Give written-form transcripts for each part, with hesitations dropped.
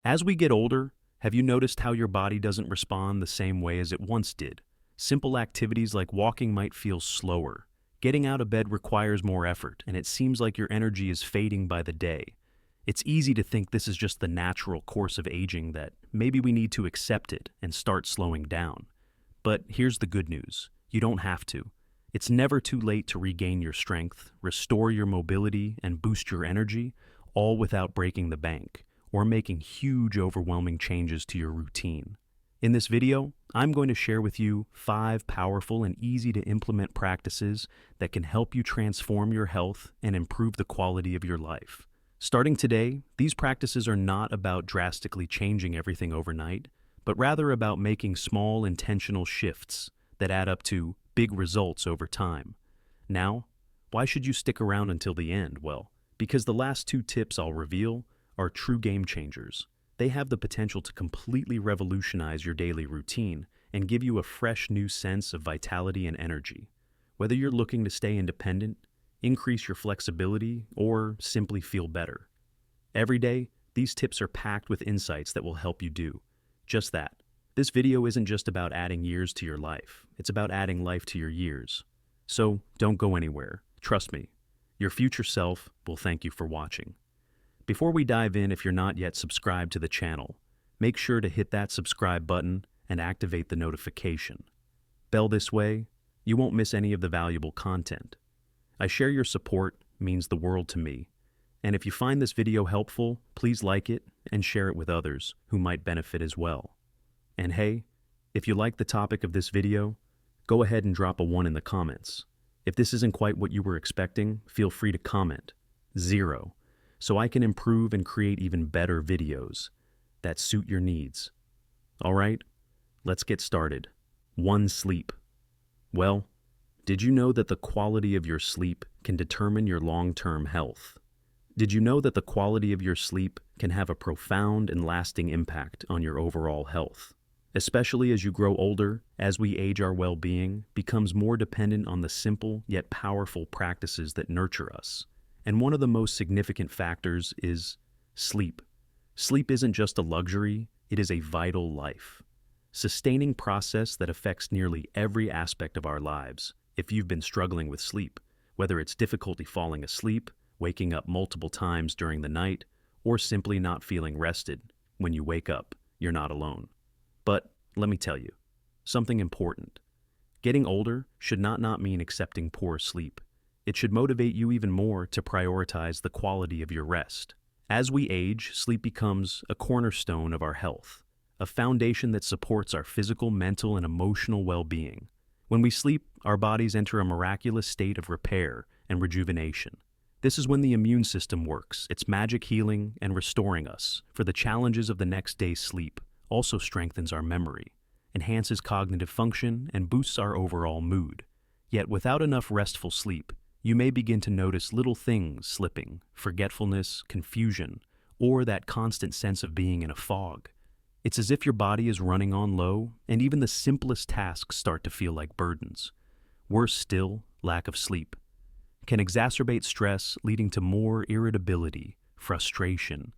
As we get older, have you noticed how your body doesn't respond the same way as it once did? Simple activities like walking might feel slower. Getting out of bed requires more effort, and it seems like your energy is fading by the day. It's easy to think this is just the natural course of aging, that maybe we need to accept it and start slowing down. But here's the good news. You don't have to. It's never too late to regain your strength, restore your mobility, and boost your energy, all without breaking the bank or making huge, overwhelming changes to your routine. In this video, I'm going to share with you 5 powerful and easy to implement practices that can help you transform your health and improve the quality of your life. Starting today, these practices are not about drastically changing everything overnight, but rather about making small, intentional shifts that add up to big results over time. Now, why should you stick around until the end? Well, because the last 2 tips I'll reveal are true game changers. They have the potential to completely revolutionize your daily routine and give you a fresh new sense of vitality and energy. Whether you're looking to stay independent, increase your flexibility, or simply feel better. Every day, these tips are packed with insights that will help you do just that. This video isn't just about adding years to your life, it's about adding life to your years. So don't go anywhere. Trust me, your future self will thank you for watching. Before we dive in, if you're not yet subscribed to the channel, make sure to hit that subscribe button and activate the notification bell. This way, you won't miss any of the valuable content. I share your support means the world to me. And if you find this video helpful, please like it and share it with others who might benefit as well. And hey, if you like the topic of this video, go ahead and drop a 1 in the comments. If this isn't quite what you were expecting, feel free to comment 0, so I can improve and create even better videos that suit your needs. All right, let's get started. 1. Sleep. Well, did you know that the quality of your sleep can determine your long-term health? Did you know that the quality of your sleep can have a profound and lasting impact on your overall health? Especially as you grow older, as we age, our well-being becomes more dependent on the simple yet powerful practices that nurture us. And one of the most significant factors is sleep. Sleep isn't just a luxury, it is a vital life sustaining process that affects nearly every aspect of our lives. If you've been struggling with sleep, whether it's difficulty falling asleep, waking up multiple times during the night, or simply not feeling rested when you wake up, you're not alone. But let me tell you something important. Getting older should not mean accepting poor sleep. It should motivate you even more to prioritize the quality of your rest. As we age, sleep becomes a cornerstone of our health, a foundation that supports our physical, mental, and emotional well-being. When we sleep, our bodies enter a miraculous state of repair and rejuvenation. This is when the immune system works, its magic healing and restoring us for the challenges of the next day's sleep. Also strengthens our memory, enhances cognitive function, and boosts our overall mood. Yet without enough restful sleep, you may begin to notice little things slipping, forgetfulness, confusion, or that constant sense of being in a fog. It's as if your body is running on low, and even the simplest tasks start to feel like burdens. Worse still, lack of sleep can exacerbate stress, leading to more irritability, frustration,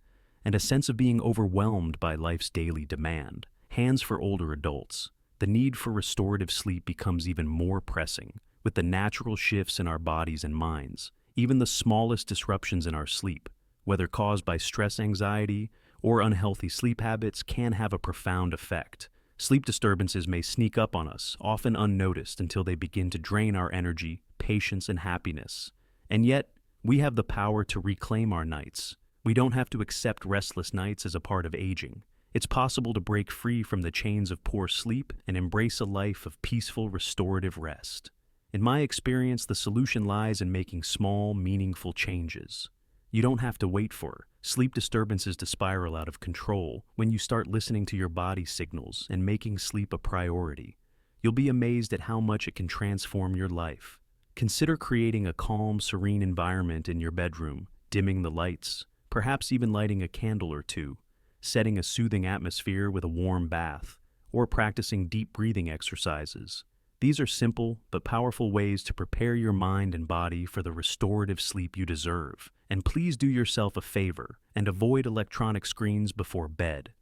and a sense of being overwhelmed by life's daily demand. Hands for older adults. The need for restorative sleep becomes even more pressing. With the natural shifts in our bodies and minds, even the smallest disruptions in our sleep, whether caused by stress, anxiety, or unhealthy sleep habits, can have a profound effect. Sleep disturbances may sneak up on us, often unnoticed, until they begin to drain our energy, patience, and happiness. And yet, we have the power to reclaim our nights. We don't have to accept restless nights as a part of aging. It's possible to break free from the chains of poor sleep and embrace a life of peaceful, restorative rest. In my experience, the solution lies in making small, meaningful changes. You don't have to wait for sleep disturbances to spiral out of control. When you start listening to your body's signals and making sleep a priority, you'll be amazed at how much it can transform your life. Consider creating a calm, serene environment in your bedroom, dimming the lights, perhaps even lighting a candle or two, setting a soothing atmosphere with a warm bath, or practicing deep breathing exercises. These are simple but powerful ways to prepare your mind and body for the restorative sleep you deserve And please do yourself a favor and avoid electronic screens before bed.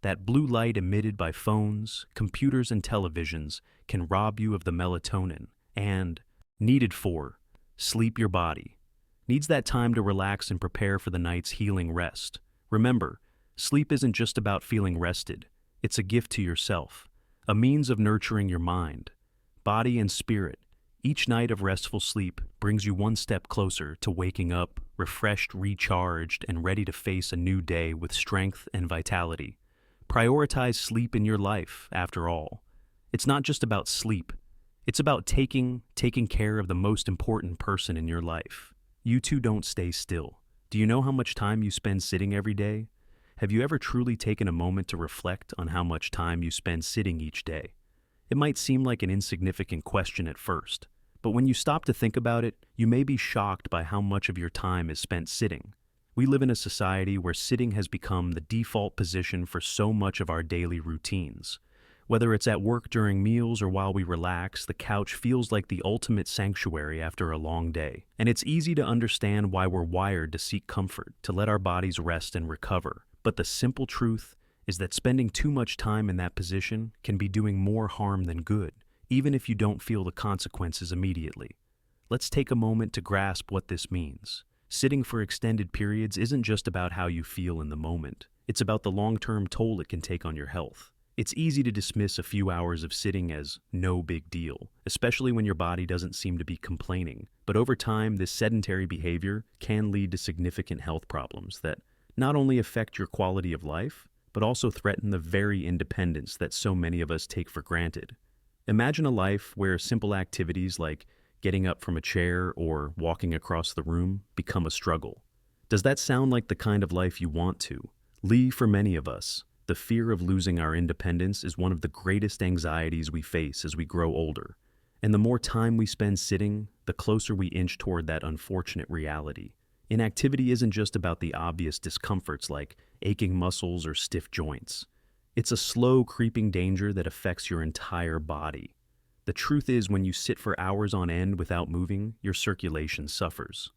That blue light emitted by phones, computers, and televisions can rob you of the melatonin and, needed for, sleep. Your body needs that time to relax and prepare for the night's healing rest. Remember, sleep isn't just about feeling rested. It's a gift to yourself, a means of nurturing your mind, body, and spirit. Each night of restful sleep brings you one step closer to waking up, refreshed, recharged, and ready to face a new day with strength and vitality. Prioritize sleep in your life, after all. It's not just about sleep. It's about taking care of the most important person in your life. You too don't stay still. Do you know how much time you spend sitting every day? Have you ever truly taken a moment to reflect on how much time you spend sitting each day? It might seem like an insignificant question at first, but when you stop to think about it, you may be shocked by how much of your time is spent sitting. We live in a society where sitting has become the default position for so much of our daily routines. Whether it's at work during meals or while we relax, the couch feels like the ultimate sanctuary after a long day. And it's easy to understand why we're wired to seek comfort, to let our bodies rest and recover. But the simple truth is that spending too much time in that position can be doing more harm than good, even if you don't feel the consequences immediately. Let's take a moment to grasp what this means. Sitting for extended periods isn't just about how you feel in the moment. It's about the long-term toll it can take on your health. It's easy to dismiss a few hours of sitting as no big deal, especially when your body doesn't seem to be complaining. But over time, this sedentary behavior can lead to significant health problems that not only affect your quality of life, but also threaten the very independence that so many of us take for granted. Imagine a life where simple activities like getting up from a chair or walking across the room become a struggle. Does that sound like the kind of life you want to? For many of us, the fear of losing our independence is one of the greatest anxieties we face as we grow older. And the more time we spend sitting, the closer we inch toward that unfortunate reality. Inactivity isn't just about the obvious discomforts like aching muscles or stiff joints. It's a slow, creeping danger that affects your entire body. The truth is, when you sit for hours on end without moving, your circulation suffers.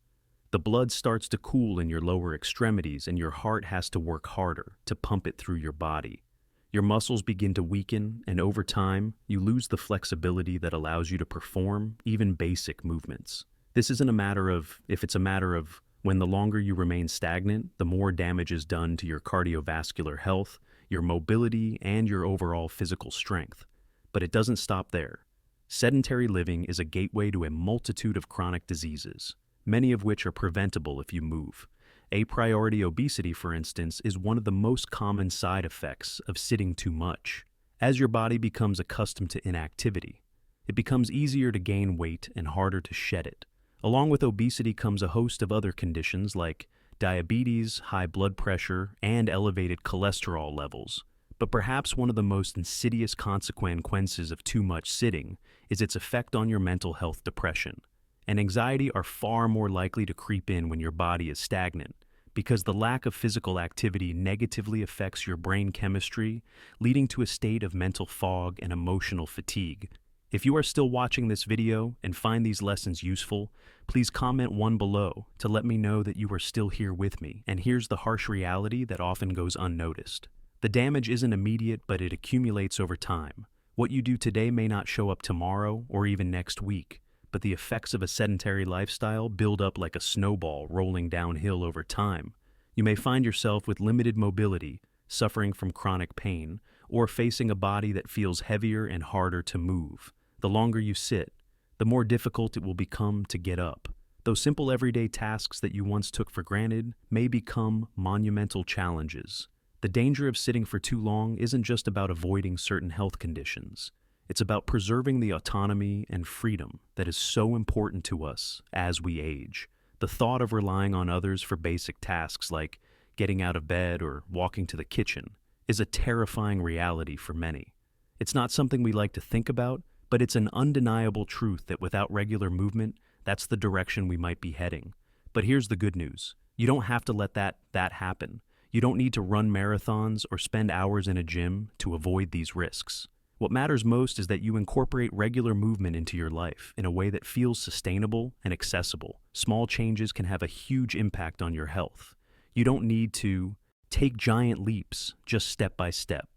The blood starts to cool in your lower extremities, and your heart has to work harder to pump it through your body. Your muscles begin to weaken, and over time, you lose the flexibility that allows you to perform even basic movements. This isn't a matter of if, it's a matter of when. The longer you remain stagnant, the more damage is done to your cardiovascular health, your mobility, and your overall physical strength. But it doesn't stop there. Sedentary living is a gateway to a multitude of chronic diseases, many of which are preventable if you move. A priority obesity, for instance, is one of the most common side effects of sitting too much. As your body becomes accustomed to inactivity, it becomes easier to gain weight and harder to shed it. Along with obesity comes a host of other conditions like diabetes, high blood pressure, and elevated cholesterol levels. But perhaps one of the most insidious consequences of too much sitting is its effect on your mental health. Depression and anxiety are far more likely to creep in when your body is stagnant, because the lack of physical activity negatively affects your brain chemistry, leading to a state of mental fog and emotional fatigue. If you are still watching this video and find these lessons useful, please comment one below to let me know that you are still here with me. And here's the harsh reality that often goes unnoticed. The damage isn't immediate, but it accumulates over time. What you do today may not show up tomorrow or even next week, but the effects of a sedentary lifestyle build up like a snowball rolling downhill over time. You may find yourself with limited mobility, suffering from chronic pain, or facing a body that feels heavier and harder to move. The longer you sit, the more difficult it will become to get up. Those simple everyday tasks that you once took for granted may become monumental challenges. The danger of sitting for too long isn't just about avoiding certain health conditions. It's about preserving the autonomy and freedom that is so important to us as we age. The thought of relying on others for basic tasks like getting out of bed or walking to the kitchen is a terrifying reality for many. It's not something we like to think about, but it's an undeniable truth that without regular movement, that's the direction we might be heading. But here's the good news. You don't have to let that happen. You don't need to run marathons or spend hours in a gym to avoid these risks. What matters most is that you incorporate regular movement into your life in a way that feels sustainable and accessible. Small changes can have a huge impact on your health. You don't need to take giant leaps, just step by step.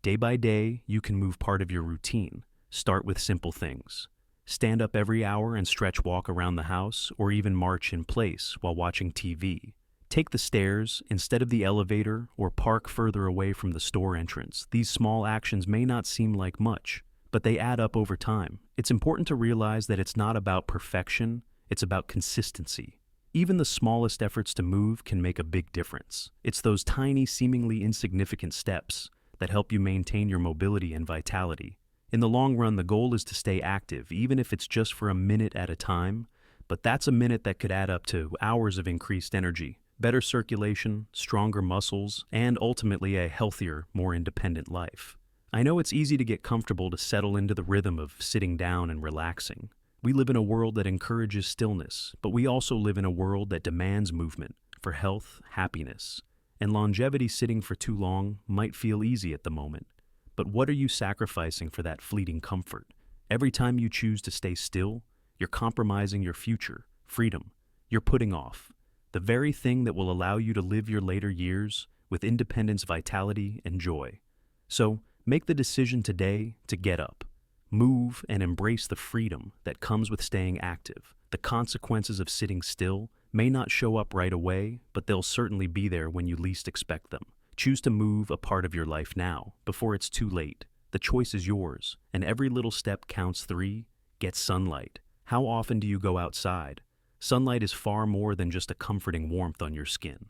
Day by day, you can move part of your routine. Start with simple things. Stand up every hour and stretch walk around the house, or even march in place while watching TV. Take the stairs instead of the elevator, or park further away from the store entrance. These small actions may not seem like much, but they add up over time. It's important to realize that it's not about perfection, it's about consistency. Even the smallest efforts to move can make a big difference. It's those tiny, seemingly insignificant steps that help you maintain your mobility and vitality. In the long run, the goal is to stay active, even if it's just for a minute at a time, but that's a minute that could add up to hours of increased energy, better circulation, stronger muscles, and ultimately a healthier, more independent life. I know it's easy to get comfortable to settle into the rhythm of sitting down and relaxing. We live in a world that encourages stillness, but we also live in a world that demands movement for health, happiness, and longevity. Sitting for too long might feel easy at the moment. But what are you sacrificing for that fleeting comfort? Every time you choose to stay still, you're compromising your future, freedom. You're putting off the very thing that will allow you to live your later years with independence, vitality, and joy. So, make the decision today to get up, move, and embrace the freedom that comes with staying active. The consequences of sitting still may not show up right away, but they'll certainly be there when you least expect them. Choose to move a part of your life now, before it's too late. The choice is yours, and every little step counts. 3. Get sunlight. How often do you go outside? Sunlight is far more than just a comforting warmth on your skin.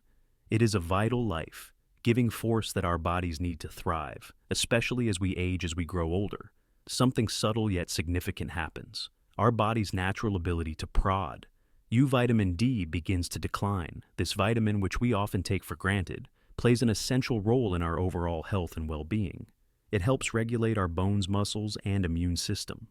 It is a vital life, giving force that our bodies need to thrive, especially as we age, as we grow older. Something subtle yet significant happens. Our body's natural ability to prod. vitamin D begins to decline. This vitamin, which we often take for granted, plays an essential role in our overall health and well-being. It helps regulate our bones, muscles, and immune system.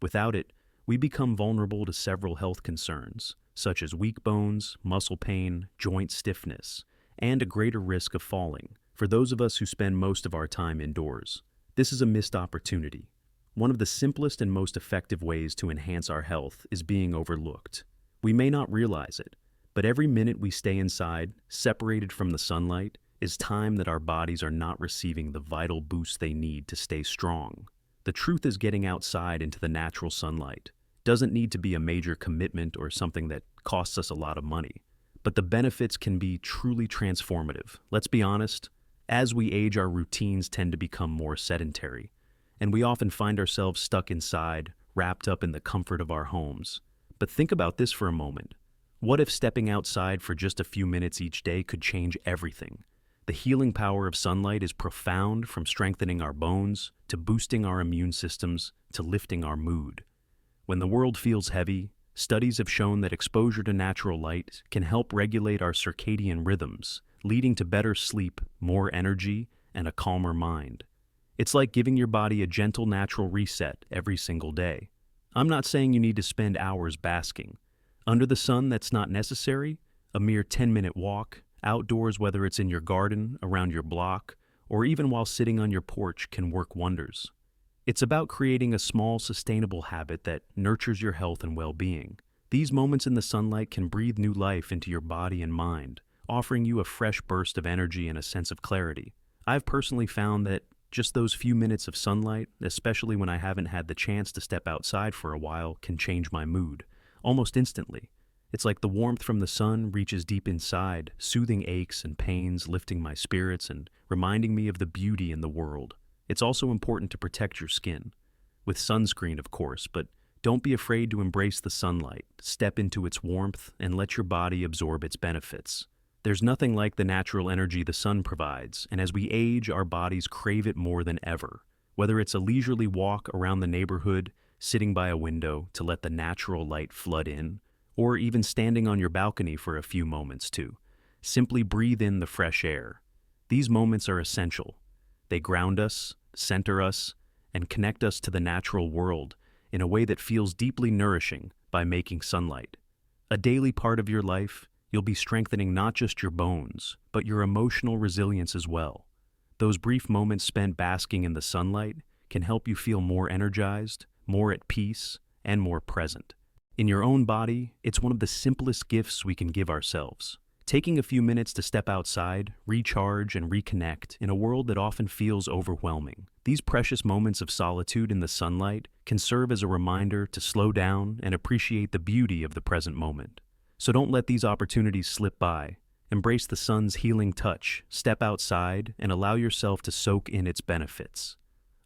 Without it, we become vulnerable to several health concerns, such as weak bones, muscle pain, joint stiffness, and a greater risk of falling for those of us who spend most of our time indoors. This is a missed opportunity. One of the simplest and most effective ways to enhance our health is being overlooked. We may not realize it, but every minute we stay inside, separated from the sunlight, is time that our bodies are not receiving the vital boost they need to stay strong. The truth is, getting outside into the natural sunlight doesn't need to be a major commitment or something that costs us a lot of money, but the benefits can be truly transformative. Let's be honest, as we age, our routines tend to become more sedentary, and we often find ourselves stuck inside, wrapped up in the comfort of our homes. But think about this for a moment. What if stepping outside for just a few minutes each day could change everything? The healing power of sunlight is profound, from strengthening our bones, to boosting our immune systems, to lifting our mood. When the world feels heavy, studies have shown that exposure to natural light can help regulate our circadian rhythms, leading to better sleep, more energy, and a calmer mind. It's like giving your body a gentle, natural reset every single day. I'm not saying you need to spend hours basking under the sun. That's not necessary. A mere 10-minute walk outdoors, whether it's in your garden, around your block, or even while sitting on your porch, can work wonders. It's about creating a small, sustainable habit that nurtures your health and well-being. These moments in the sunlight can breathe new life into your body and mind, offering you a fresh burst of energy and a sense of clarity. I've personally found that just those few minutes of sunlight, especially when I haven't had the chance to step outside for a while, can change my mood almost instantly. It's like the warmth from the sun reaches deep inside, soothing aches and pains, lifting my spirits, and reminding me of the beauty in the world. It's also important to protect your skin, with sunscreen, of course, but don't be afraid to embrace the sunlight, step into its warmth, and let your body absorb its benefits. There's nothing like the natural energy the sun provides, and as we age, our bodies crave it more than ever. Whether it's a leisurely walk around the neighborhood, sitting by a window to let the natural light flood in, or even standing on your balcony for a few moments to simply breathe in the fresh air. These moments are essential. They ground us, center us, and connect us to the natural world in a way that feels deeply nourishing. By making sunlight a daily part of your life, you'll be strengthening not just your bones, but your emotional resilience as well. Those brief moments spent basking in the sunlight can help you feel more energized, more at peace, and more present. In your own body, it's one of the simplest gifts we can give ourselves. Taking a few minutes to step outside, recharge, and reconnect in a world that often feels overwhelming. These precious moments of solitude in the sunlight can serve as a reminder to slow down and appreciate the beauty of the present moment. So don't let these opportunities slip by. Embrace the sun's healing touch, step outside, and allow yourself to soak in its benefits.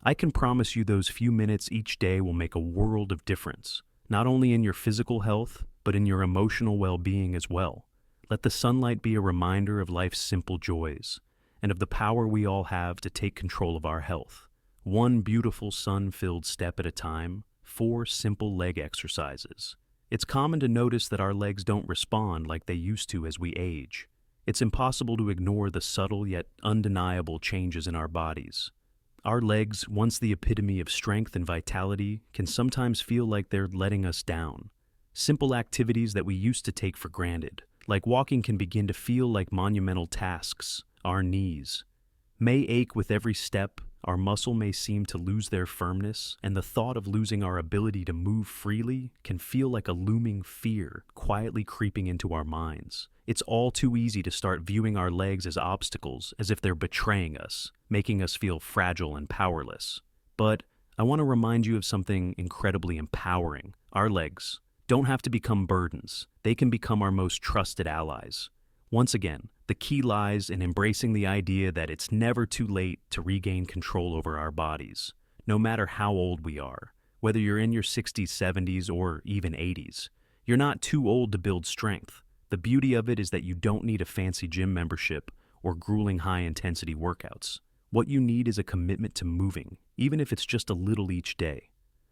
I can promise you those few minutes each day will make a world of difference, not only in your physical health, but in your emotional well-being as well. Let the sunlight be a reminder of life's simple joys, and of the power we all have to take control of our health. One beautiful sun-filled step at a time, 4 simple leg exercises. It's common to notice that our legs don't respond like they used to as we age. It's impossible to ignore the subtle yet undeniable changes in our bodies. Our legs, once the epitome of strength and vitality, can sometimes feel like they're letting us down. Simple activities that we used to take for granted, like walking, can begin to feel like monumental tasks. Our knees may ache with every step, our muscle may seem to lose their firmness, and the thought of losing our ability to move freely can feel like a looming fear quietly creeping into our minds. It's all too easy to start viewing our legs as obstacles, as if they're betraying us, making us feel fragile and powerless. But I want to remind you of something incredibly empowering. Our legs don't have to become burdens. They can become our most trusted allies. Once again, the key lies in embracing the idea that it's never too late to regain control over our bodies, no matter how old we are. Whether you're in your 60s, 70s, or even 80s, you're not too old to build strength. The beauty of it is that you don't need a fancy gym membership or grueling high-intensity workouts. What you need is a commitment to moving, even if it's just a little each day.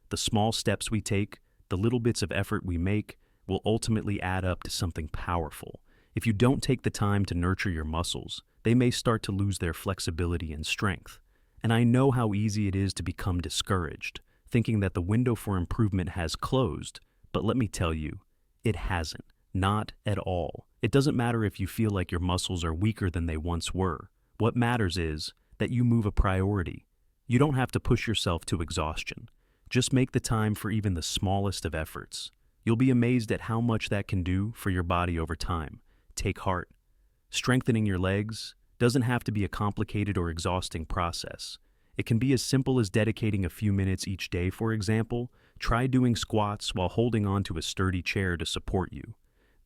The small steps we take, the little bits of effort we make, will ultimately add up to something powerful. If you don't take the time to nurture your muscles, they may start to lose their flexibility and strength. And I know how easy it is to become discouraged, thinking that the window for improvement has closed, but let me tell you, it hasn't. Not at all. It doesn't matter if you feel like your muscles are weaker than they once were. What matters is that you move a priority. You don't have to push yourself to exhaustion. Just make the time for even the smallest of efforts. You'll be amazed at how much that can do for your body over time. Take heart. Strengthening your legs doesn't have to be a complicated or exhausting process. It can be as simple as dedicating a few minutes each day. For example, try doing squats while holding on to a sturdy chair to support you.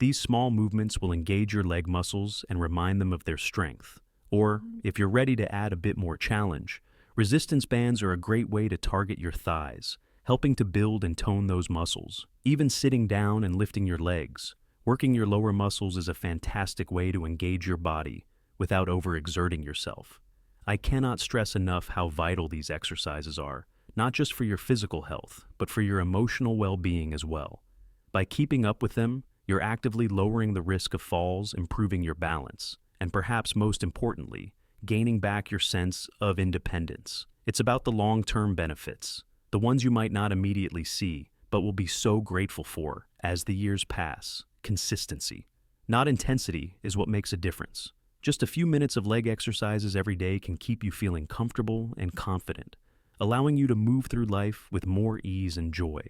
These small movements will engage your leg muscles and remind them of their strength. Or, if you're ready to add a bit more challenge, resistance bands are a great way to target your thighs, helping to build and tone those muscles. Even sitting down and lifting your legs, working your lower muscles is a fantastic way to engage your body without overexerting yourself. I cannot stress enough how vital these exercises are, not just for your physical health, but for your emotional well-being as well. By keeping up with them, you're actively lowering the risk of falls, improving your balance, and perhaps most importantly, gaining back your sense of independence. It's about the long-term benefits, the ones you might not immediately see, but will be so grateful for as the years pass. Consistency, not intensity, is what makes a difference. Just a few minutes of leg exercises every day can keep you feeling comfortable and confident, allowing you to move through life with more ease and joy.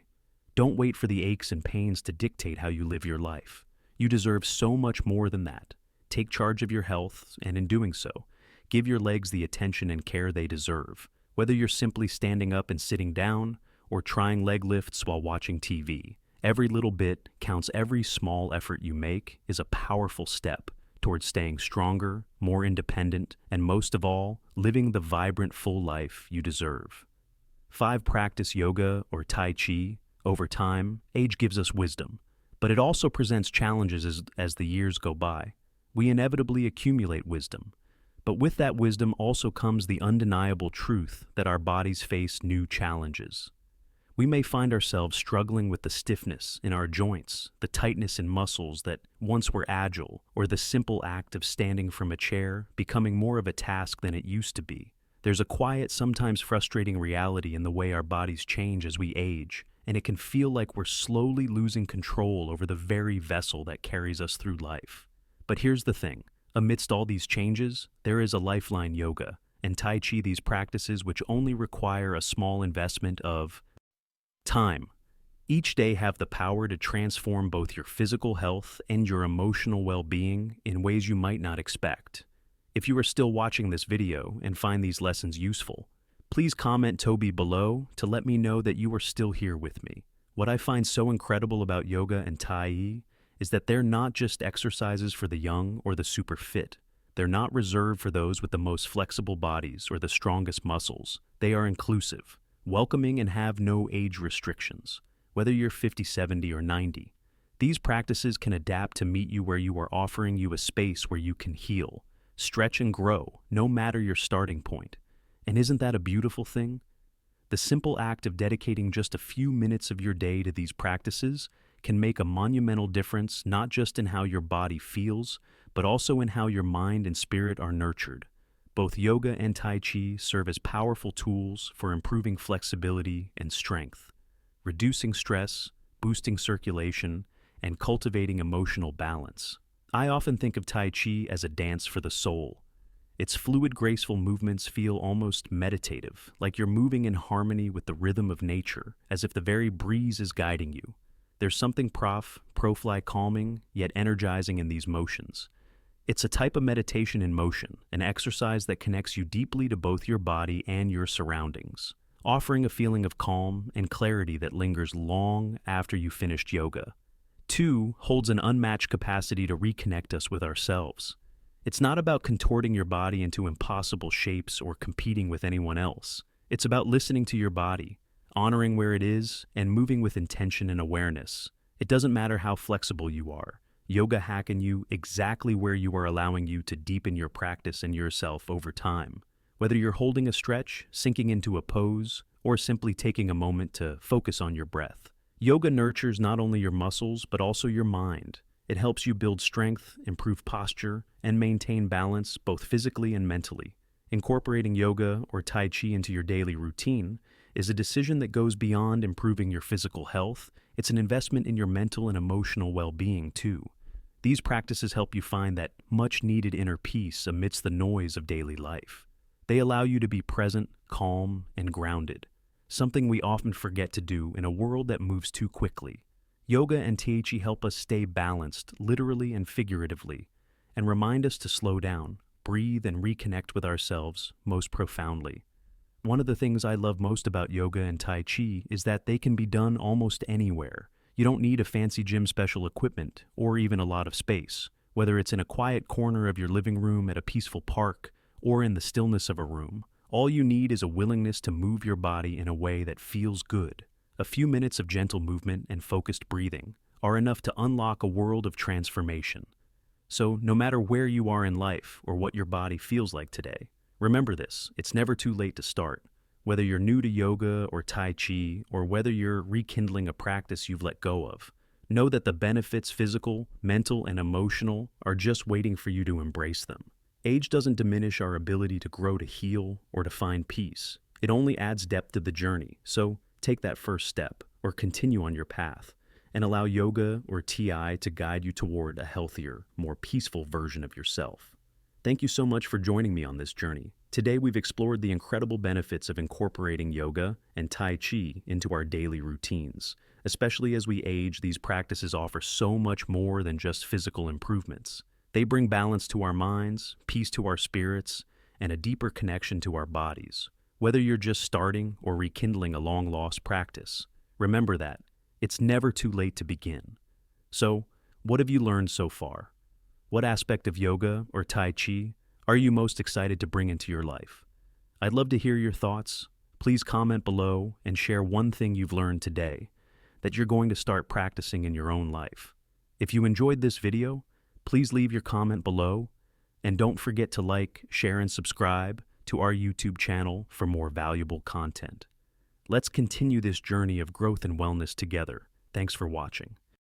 Don't wait for the aches and pains to dictate how you live your life. You deserve so much more than that. Take charge of your health, and in doing so, give your legs the attention and care they deserve, whether you're simply standing up and sitting down or trying leg lifts while watching TV. Every little bit counts. Every small effort you make is a powerful step towards staying stronger, more independent, and most of all, living the vibrant, full life you deserve. 5. Practice yoga or Tai Chi. Over time, age gives us wisdom, but it also presents challenges as the years go by. We inevitably accumulate wisdom, but with that wisdom also comes the undeniable truth that our bodies face new challenges. We may find ourselves struggling with the stiffness in our joints, the tightness in muscles that once were agile, or the simple act of standing from a chair becoming more of a task than it used to be. There's a quiet, sometimes frustrating reality in the way our bodies change as we age, and it can feel like we're slowly losing control over the very vessel that carries us through life. But here's the thing. Amidst all these changes, there is a lifeline: yoga, and Tai Chi these practices which only require a small investment of time. Each day have the power to transform both your physical health and your emotional well-being in ways you might not expect. If you are still watching this video and find these lessons useful, please comment Toby below to let me know that you are still here with me. What I find so incredible about yoga and Tai Chi is that they're not just exercises for the young or the super fit. They're not reserved for those with the most flexible bodies or the strongest muscles. They are inclusive, welcoming, and have no age restrictions. Whether you're 50, 70, or 90, these practices can adapt to meet you where you are, offering you a space where you can heal, stretch, and grow, no matter your starting point. And isn't that a beautiful thing? The simple act of dedicating just a few minutes of your day to these practices can make a monumental difference, not just in how your body feels, but also in how your mind and spirit are nurtured. Both yoga and Tai Chi serve as powerful tools for improving flexibility and strength, reducing stress, boosting circulation, and cultivating emotional balance. I often think of Tai Chi as a dance for the soul. Its fluid, graceful movements feel almost meditative, like you're moving in harmony with the rhythm of nature, as if the very breeze is guiding you. There's something pro-fly calming, yet energizing in these motions. It's a type of meditation in motion, an exercise that connects you deeply to both your body and your surroundings, offering a feeling of calm and clarity that lingers long after you finished yoga. 2 holds an unmatched capacity to reconnect us with ourselves. It's not about contorting your body into impossible shapes or competing with anyone else. It's about listening to your body, honoring where it is, and moving with intention and awareness. It doesn't matter how flexible you are. Yoga hacking you exactly where you are, allowing you to deepen your practice and yourself over time. Whether you're holding a stretch, sinking into a pose, or simply taking a moment to focus on your breath, yoga nurtures not only your muscles but also your mind. It helps you build strength, improve posture, and maintain balance both physically and mentally. Incorporating yoga or Tai Chi into your daily routine is a decision that goes beyond improving your physical health. It's an investment in your mental and emotional well-being too. These practices help you find that much-needed inner peace amidst the noise of daily life. They allow you to be present, calm, and grounded, something we often forget to do in a world that moves too quickly. Yoga and Tai Chi help us stay balanced, literally and figuratively, and remind us to slow down, breathe, and reconnect with ourselves most profoundly. One of the things I love most about yoga and Tai Chi is that they can be done almost anywhere. You don't need a fancy gym special equipment or even a lot of space. Whether it's in a quiet corner of your living room, at a peaceful park, or in the stillness of a room, all you need is a willingness to move your body in a way that feels good. A few minutes of gentle movement and focused breathing are enough to unlock a world of transformation. So, no matter where you are in life or what your body feels like today, remember this: it's never too late to start. Whether you're new to yoga or Tai Chi, or whether you're rekindling a practice you've let go of, know that the benefits, physical, mental, and emotional, are just waiting for you to embrace them. Age doesn't diminish our ability to grow, to heal, or to find peace. It only adds depth to the journey. So, take that first step, or continue on your path, and allow yoga or TI to guide you toward a healthier, more peaceful version of yourself. Thank you so much for joining me on this journey. Today we've explored the incredible benefits of incorporating yoga and Tai Chi into our daily routines. Especially as we age, these practices offer so much more than just physical improvements. They bring balance to our minds, peace to our spirits, and a deeper connection to our bodies. Whether you're just starting or rekindling a long-lost practice, remember that it's never too late to begin. So, what have you learned so far? What aspect of yoga or Tai Chi are you most excited to bring into your life? I'd love to hear your thoughts. Please comment below and share one thing you've learned today that you're going to start practicing in your own life. If you enjoyed this video, please leave your comment below, and don't forget to like, share, and subscribe to our YouTube channel for more valuable content. Let's continue this journey of growth and wellness together. Thanks for watching.